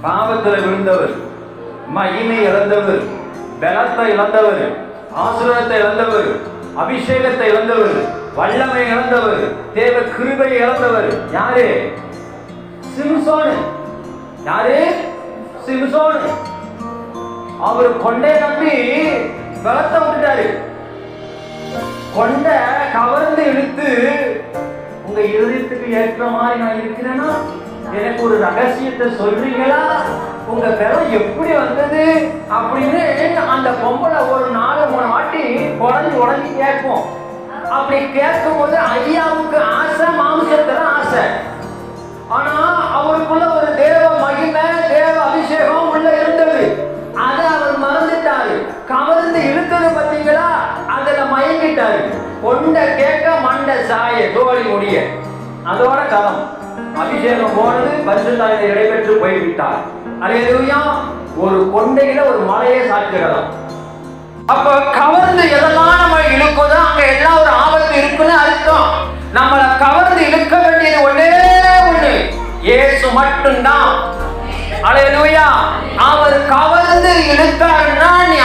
பாவத்தில் விழுந்தவர், மகிமை இழந்தவர், பலத்தை இழந்தவர், ஆசீர்வாதத்தை இழந்தவர், அபிஷேகத்தை இழந்தவர், வல்லமை இழந்தவர், தேவ கிருபை இழந்தவர். யாரு? சிம்சோன். யாரு? சிம்சோன். அவர் கொண்டை நம்பி பலத்தை விட்டுட்டாரு. கொண்டை கவர்ந்து இழுத்து, உங்க இருதயத்துக்கு ஏற்ற மாதிரி நான் இருக்கிறேன்னா எனக்கு ஒரு ரகசியத்தை சொல்றீங்களா? உங்க பலம் எப்படி வந்தது அப்படின்னு அந்த பொம்பளை ஒரு 4-3 வாட்டி உடஞ்சி கேட்போம். அப்படி கேட்கும் போது ஐயாவுக்கு ஆசை, மாம்சத்துல ஆசை. ஆனா அவருக்குள்ள ஒரு தேவ மகிமை, தேவ அபிஷேகம் உள்ள இருந்தது. அதை அவர் மறந்துட்டாரு. கவர்ந்து இழுத்தது பார்த்தீங்களா, அதுல மயங்கிட்டாரு. கொண்ட கேட்க மண்ட சாய தோழி முடிய அதோட களம் அபிஷேகம் போனது, பரிசுத்தாவிலே இடைபெற்று போய்விட்டார். அல்லேலூயா. ஒரு கொண்டையில ஒரு மலையை சாட்சிக்கலாம். அப்ப கவர்ந்து எதெல்லாம் நம்ம இழுக்குதோ அங்க எல்லாம் ஒரு ஆபத்து இருக்குன்னு அர்த்தம். நம்மளை கவர்ந்து இழுக்க வேண்டியது ஒண்ணே ஒண்ணு, இயேசு மட்டும்தான். அல்லேலூயா. அவர் கவர்ந்து இழுத்தாருன்னா நீ